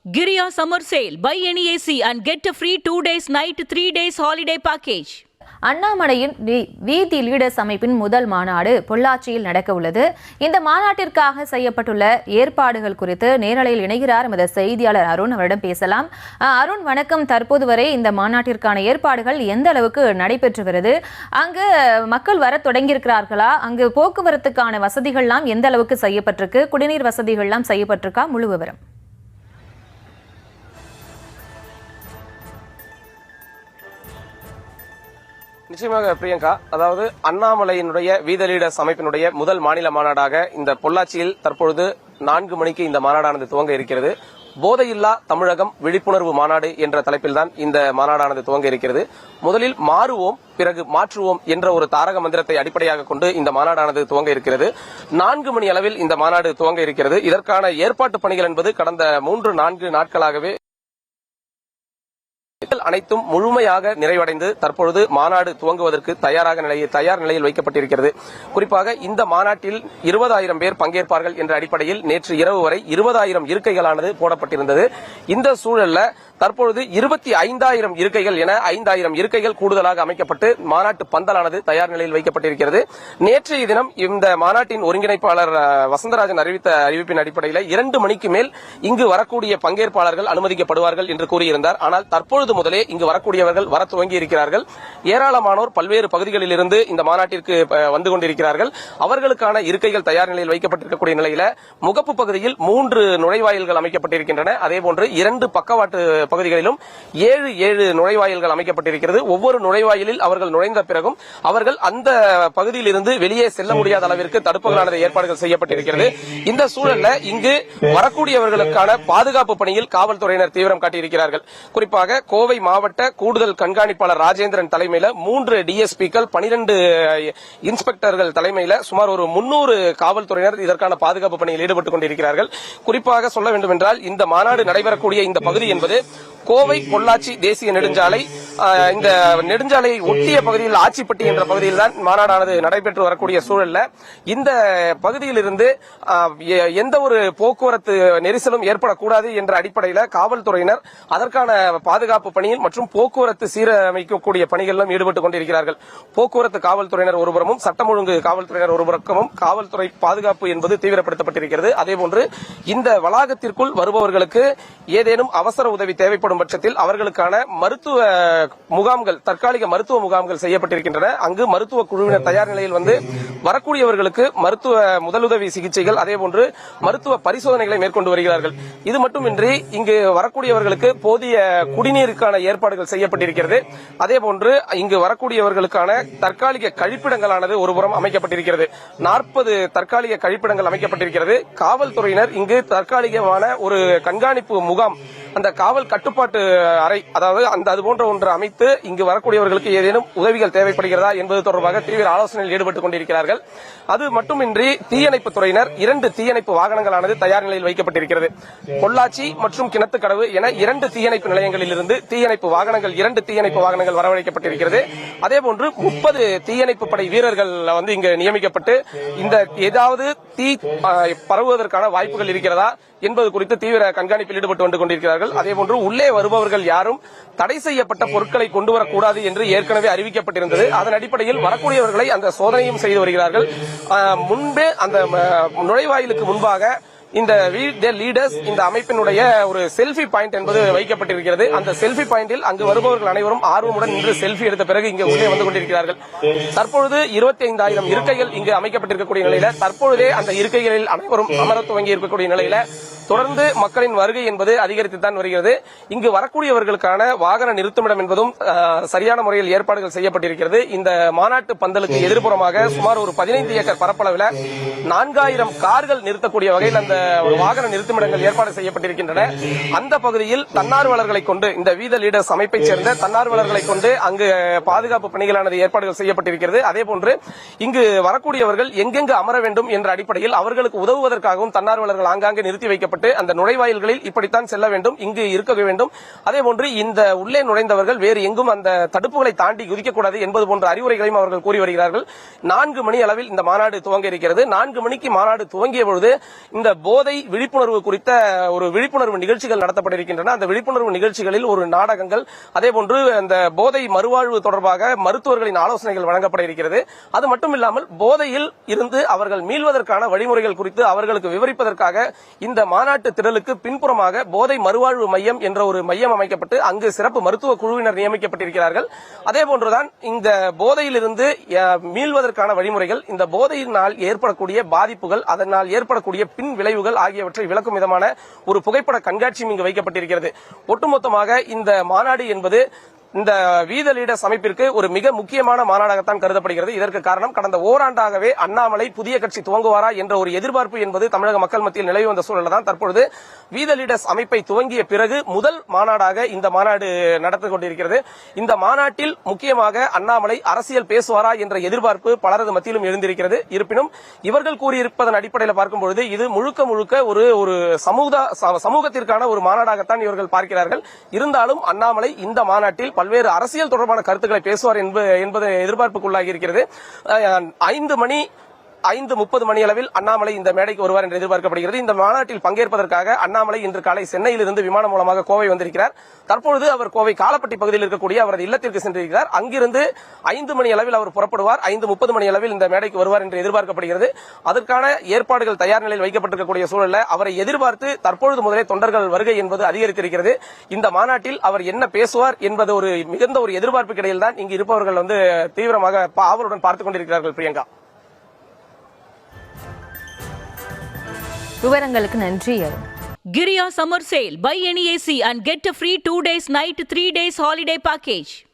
Giriya Summer Sale. Buy any AC and get a free 2 days night 3 days holiday package. அண்ணாமலையின் வீதி leaders அமைப்பின் முதல் மாநாடு பொள்ளாச்சியில் நடக்க உள்ளது. இந்த மாநாட்டிற்காக செய்யப்பட்டுள்ள ஏற்பாடுகள் குறித்து நேரலையில் இணைகிறார் எமது செய்தியாளர் அருண். அவரிடம் பேசலாம். அருண் வணக்கம். தற்போது வரை இந்த மாநாட்டிற்கான ஏற்பாடுகள் எந்த அளவுக்கு நடைபெற்று வருது? அங்கு மக்கள் வர தொடங்கியிருக்கிறார்களா? அங்கு போக்குவரத்துக்கான வசதிகள்லாம் எந்த அளவுக்கு செய்யப்பட்டிருக்கு? குடிநீர் வசதிகள்லாம் செய்யப்பட்டிருக்கா? முழு விவரம். நிச்சயமாக பிரியங்கா, அதாவது அண்ணாமலையினுடைய வீதி லீடர்ஸ் அமைப்பினுடைய முதல் மாநில மாநாடாக இந்த பொள்ளாச்சியில் தற்பொழுது 4 மணிக்கு இந்த மாநாடானது துவங்க இருக்கிறது. போதையில்லா தமிழகம் விழிப்புணர்வு மாநாடு என்ற தலைப்பில்தான் இந்த மாநாடானது துவங்க இருக்கிறது. முதலில் மாறுவோம் பிறகு மாற்றுவோம் என்ற ஒரு தாரக மந்திரத்தை அடிப்படையாக கொண்டு இந்த மாநாடானது துவங்க இருக்கிறது. 4 மணி அளவில் இந்த மாநாடு துவங்க இருக்கிறது. இதற்கான ஏற்பாட்டு பணிகள் என்பது கடந்த 3-4 நாட்களாகவே அனைத்தும் முழுமையாக நிறைவடைந்து தற்பொழுது மாநாடு துவங்குவதற்கு தயார் நிலையில் வைக்கப்பட்டிருக்கிறது. குறிப்பாக இந்த மாநாட்டில் 20,000 பேர் பங்கேற்பார்கள் என்ற அடிப்படையில் நேற்று இரவு வரை 20,000 இருக்கைகளானது போடப்பட்டிருந்தது. இந்த சூழல்ல தற்பொழுது 25,000 இருக்கைகள் என 5,000 இருக்கைகள் கூடுதலாக அமைக்கப்பட்டு மாநாட்டு பந்தலானது தயார் நிலையில் வைக்கப்பட்டிருக்கிறது. நேற்றைய தினம் இந்த மாநாட்டின் ஒருங்கிணைப்பாளர் வசந்தராஜன் அறிவித்த அறிவிப்பின் அடிப்படையில் 2 மணிக்கு மேல் இங்கு வரக்கூடிய பங்கேற்பாளர்கள் அனுமதிக்கப்படுவார்கள் என்று கூறியிருந்தார். ஆனால் தற்பொழுது முதலே இங்கு வரக்கூடியவர்கள் வர துவங்கி இருக்கிறார்கள். ஏராளமானோர் பல்வேறு பகுதிகளில் இருந்து இந்த மாநாட்டிற்கு வந்து கொண்டிருக்கிறார்கள். அவர்களுக்கான இருக்கைகள் தயார் நிலையில் வைக்கப்பட்டிருக்கக்கூடிய நிலையில முகப்பு பகுதியில் 3 நுழைவாயில்கள் அமைக்கப்பட்டிருக்கின்றன. அதேபோன்று 2 பக்கவாட்டு பகுதிகளிலும் 7 நுழைவாயில்கள் அமைக்கப்பட்டிருக்கிறது. ஒவ்வொரு நுழைவாயிலில் அவர்கள் நுழைந்த பிறகும் அவர்கள் அந்த பகுதியில் இருந்து வெளியே செல்ல முடியாத அளவிற்கு தடுப்புகளானது ஏற்பாடுகள் செய்யப்பட்டிருக்கிறது. இந்த சூழல்ல இங்கு வரக்கூடியவர்களுக்கான பாதுகாப்பு பணியில் காவல்துறையினர் தீவிரம் காட்டியிருக்கிறார்கள். குறிப்பாக கோவை மாவட்ட கூடுதல் கண்காணிப்பாளர் ராஜேந்திரன் தலைமையில் 3 டிஎஸ்பிக்கள் 12 இன்ஸ்பெக்டர்கள் தலைமையில் சுமார் ஒரு 300 காவல்துறையினர் இதற்கான பாதுகாப்பு பணியில் ஈடுபட்டுக் கொண்டிருக்கிறார்கள். குறிப்பாக சொல்ல வேண்டும் என்றால் இந்த மாநாடு நடைபெறக்கூடிய இந்த பகுதி என்பது கோவை பொள்ளாச்சி தேசிய நெடுஞ்சாலை. இந்த நெடுஞ்சாலையை ஒட்டிய பகுதியில் ஆச்சிப்பட்டி என்ற பகுதியில் தான் மாநாடானது நடைபெற்று வரக்கூடிய சூழல்ல இந்த பகுதியில் இருந்து எந்த ஒரு போக்குவரத்து நெரிசலும் ஏற்படக்கூடாது என்ற அடிப்படையில் காவல்துறையினர் அதற்கான பாதுகாப்பு பணியில் மற்றும் போக்குவரத்து சீரமைக்கக்கூடிய பணிகளிலும் ஈடுபட்டுக் கொண்டிருக்கிறார்கள். போக்குவரத்து காவல்துறையினர் ஒருபுறமும் சட்டம் ஒழுங்கு காவல்துறையினர் ஒருபுறமும் காவல்துறை பாதுகாப்பு என்பது தீவிரப்படுத்தப்பட்டிருக்கிறது. அதேபோன்று இந்த வளாகத்திற்குள் வருபவர்களுக்கு ஏதேனும் அவசர உதவி தேவைப்படும் பட்சத்தில் அவர்களுக்கான மருத்துவ முகாம்கள், தற்காலிக மருத்துவ முகாம்கள் செய்யப்பட்டிருக்கின்றன. அங்கு மருத்துவ குழுவினர் தயார் நிலையில் வந்து வரக்கூடியவர்களுக்கு மருத்துவ முதலுதவி சிகிச்சைகள் அதேபோன்று மருத்துவ பரிசோதனைகளை மேற்கொண்டு வருகிறார்கள். இது மட்டுமின்றி இங்கு வரக்கூடியவர்களுக்கு போதிய குடிநீருக்கான ஏற்பாடுகள் செய்யப்பட்டிருக்கிறது. அதேபோன்று இங்கு வரக்கூடியவர்களுக்கான தற்காலிக கழிப்பிடங்களானது ஒருபுறம் அமைக்கப்பட்டிருக்கிறது. 40 தற்காலிக கழிப்பிடங்கள் அமைக்கப்பட்டிருக்கிறது. காவல்துறையினர் இங்கு தற்காலிகமான ஒரு கண்காணிப்பு முகாம், அந்த காவல் கட்டுப்பாட்டு அறை, அதாவது அது போன்ற ஒன்று அமைத்து இங்கு வரக்கூடியவர்களுக்கு ஏதேனும் உதவிகள் தேவைப்படுகிறதா என்பது தொடர்பாக தீவிர ஆலோசனையில் ஈடுபட்டுக் கொண்டிருக்கிறார்கள். அது மட்டுமின்றி தீயணைப்பு துறையினர் 2 தீயணைப்பு வாகனங்களானது தயார் நிலையில் வைக்கப்பட்டிருக்கிறது. பொள்ளாச்சி மற்றும் கிணத்துக்கடவு என 2 தீயணைப்பு நிலையங்களில் இருந்து தீயணைப்பு வாகனங்கள் 2 தீயணைப்பு வாகனங்கள் வரவழைக்கப்பட்டிருக்கிறது. அதேபோன்று 30 தீயணைப்பு படை வீரர்கள் வந்து இங்கு நியமிக்கப்பட்டு இந்த ஏதாவது தீ பரவுவதற்கான வாய்ப்புகள் இருக்கிறதா என்பது குறித்து தீவிர கண்காணிப்பில் ஈடுபட்டு வந்து கொண்டிருக்கிறார்கள். அதேபோன்று உள்ளே வருபவர்கள் யாரும் தடை செய்யப்பட்ட பொருட்களை கொண்டு வரக்கூடாது என்று ஏற்கனவே அறிவிக்கப்பட்டிருந்தது. அதன் அடிப்படையில் வரக்கூடியவர்களை அந்த சோதனையும் செய்து வருகிறார்கள். முன்பே அந்த நுழைவாயிலுக்கு முன்பாக இந்த லீடர்ஸ் இந்த அமைப்பினுடைய ஒரு செல்ஃபி பாயிண்ட் என்பது வைக்கப்பட்டிருக்கிறது. அந்த செல்ஃபி பாயிண்டில் அங்கு வருபவர்கள் அனைவரும் ஆர்வமுடன் நின்று செல்ஃபி எடுத்த பிறகு இங்கு உள்ளே வந்து கொண்டிருக்கிறார்கள். தற்பொழுது 25,000 இருக்கைகள் இங்கு அமைக்கப்பட்டிருக்கக்கூடிய நிலையில தற்பொழுதே அந்த இருக்கைகளில் அனைவரும் அமர துவங்கி இருக்கக்கூடிய நிலையில தொடர்ந்து மக்களின் வருகை என்பது அதிகரித்துத்தான் வருகிறது. இங்கு வரக்கூடியவர்களுக்கான வாகன நிறுத்துமிடம் என்பதும் சரியான முறையில் ஏற்பாடுகள் செய்யப்பட்டிருக்கிறது. இந்த மாநாட்டு பந்தலுக்கு எதிர்ப்புறமாக சுமார் ஒரு 15 ஏக்கர் பரப்பளவில் 4,000 கார்கள் நிறுத்தக்கூடிய வகையில் அந்த வாகன நிறுத்துமிடங்கள் ஏற்பாடு செய்யப்பட்டிருக்கின்றன. அந்த பகுதியில் தன்னார்வலர்களை கொண்டு, இந்த வீதி லீடர்ஸ் அமைப்பைச் சேர்ந்த தன்னார்வலர்களை கொண்டு அங்கு பாதுகாப்பு பணிகளானது ஏற்பாடுகள் செய்யப்பட்டிருக்கிறது. அதேபோன்று இங்கு வரக்கூடியவர்கள் எங்கெங்கு அமர வேண்டும் என்ற அடிப்படையில் அவர்களுக்கு உதவுவதற்காகவும் தன்னார்வலர்கள் ஆங்காங்கே நிறுத்தி வைக்கப்பட்டு அந்த நுழைவாயில்களில் இப்படித்தான் செல்ல வேண்டும், இங்கு இருக்க வேண்டும். அதேபோன்று இந்த உள்ளே நுழைந்தவர்கள் வேறு எங்கும் அந்த தடுப்புகளை தாண்டி குதிக்கக்கூடாது என்பது போன்ற அறிவுரைகளையும் அவர்கள் கூறி வருகிறார்கள். 4 மணி அளவில் இந்த மாநாடு துவங்க இருக்கிறது. 4 மணிக்கு மாநாடு துவங்கிய பொழுது இந்த போதை விழிப்புணர்வு குறித்த ஒரு விழிப்புணர்வு நிகழ்ச்சிகள் நடத்தப்பட இருக்கின்றன. அந்த விழிப்புணர்வு நிகழ்ச்சிகளில் ஒரு நாடகங்கள், அதேபோன்று அந்த போதை மறுவாழ்வு தொடர்பாக மருத்துவர்களின் ஆலோசனைகள் வழங்கப்பட இருக்கிறது. அது மட்டுமில்லாமல் போதையில் இருந்து அவர்கள் மீள்வதற்கான வழிமுறைகள் குறித்து அவர்களுக்கு விவரிப்பதற்காக இந்த மாநாட்டு திடலுக்கு பின்புறமாக போதை மறுவாழ்வு மையம் என்ற ஒரு மையம் அமைக்கப்பட்டு அங்கு சிறப்பு மருத்துவ குழுவினர் நியமிக்கப்பட்டிருக்கிறார்கள். அதேபோன்றுதான் இந்த போதையிலிருந்து மீள்வதற்கான வழிமுறைகள், இந்த போதையினால் ஏற்படக்கூடிய பாதிப்புகள், அதனால் ஏற்படக்கூடிய பின் விளைவுகள் ஆகியவற்றை விளக்கும் விதமான ஒரு புகைப்பட கண்காட்சியும் இங்கு வைக்கப்பட்டிருக்கிறது. ஒட்டுமொத்தமாக இந்த மாநாடு என்பது இந்த வீத லீடர்ஸ் அமைப்பிற்கு ஒரு மிக முக்கியமான மாநாடாகத்தான் கருதப்படுகிறது. இதற்கு காரணம், கடந்த ஓராண்டாகவே அண்ணாமலை புதிய கட்சி துவங்குவாரா என்ற ஒரு எதிர்பார்ப்பு என்பது தமிழக மக்கள் மத்தியில் நிலவி வந்த சூழல் தான் தற்பொழுது வீத லீடர்ஸ் அமைப்பை துவங்கிய பிறகு முதல் மாநாடாக இந்த மாநாடு நடந்து கொண்டிருக்கிறது. இந்த மாநாட்டில் முக்கியமாக அண்ணாமலை அரசியல் பேசுவாரா என்ற எதிர்பார்ப்பு பலரது மத்தியிலும் எழுந்திருக்கிறது. இருப்பினும் இவர்கள் கூறியிருப்பதன் அடிப்படையில் பார்க்கும்பொழுது இது முழுக்க முழுக்க ஒரு சமூகத்திற்கான ஒரு மாநாடாகத்தான் இவர்கள் பார்க்கிறார்கள். இருந்தாலும் அண்ணாமலை இந்த மாநாட்டில் பல்வேறு அரசியல் தொடர்பான கருத்துக்களை பேசுவார் என்பது எதிர்பார்ப்புக்குள்ளாகி இருக்கிறது. 5:30 மணி அளவில் அண்ணாமலை இந்த மேடைக்கு வருவார் என்று எதிர்பார்க்கப்படுகிறது. இந்த மாநாட்டில் பங்கேற்பதற்காக அண்ணாமலை இன்று காலை சென்னையிலிருந்து விமானம் மூலமாக கோவை வந்திருக்கிறார். தற்பொழுது அவர் கோவை காலப்பட்டி பகுதியில் இருக்கக்கூடிய அவரது இல்லத்திற்கு சென்றிருக்கிறார். அங்கிருந்து 5 மணி அளவில் அவர் புறப்படுவார். 5:30 மணி அளவில் இந்த மேடைக்கு வருவார் என்று எதிர்பார்க்கப்படுகிறது. அதற்கான ஏற்பாடுகள் தயார் நிலையில் வைக்கப்பட்டிருக்கக்கூடிய சூழலில் அவரை எதிர்பார்த்து தற்பொழுது முதலே தொண்டர்கள் வருகை என்பது அதிகரித்திருக்கிறது. இந்த மாநாட்டில் அவர் என்ன பேசுவார் என்பது ஒரு மிகுந்த ஒரு எதிர்பார்ப்பு இடையில் தான் இங்கு இருப்பவர்கள் தீவிரமாக ஆவலுடன் பார்த்துக் கொண்டிருக்கிறார்கள். பிரியங்கா, விவரங்களுக்கு நன்றி. Giria Summer Sale. Buy any AC and get a free 2 days night 3 days holiday package.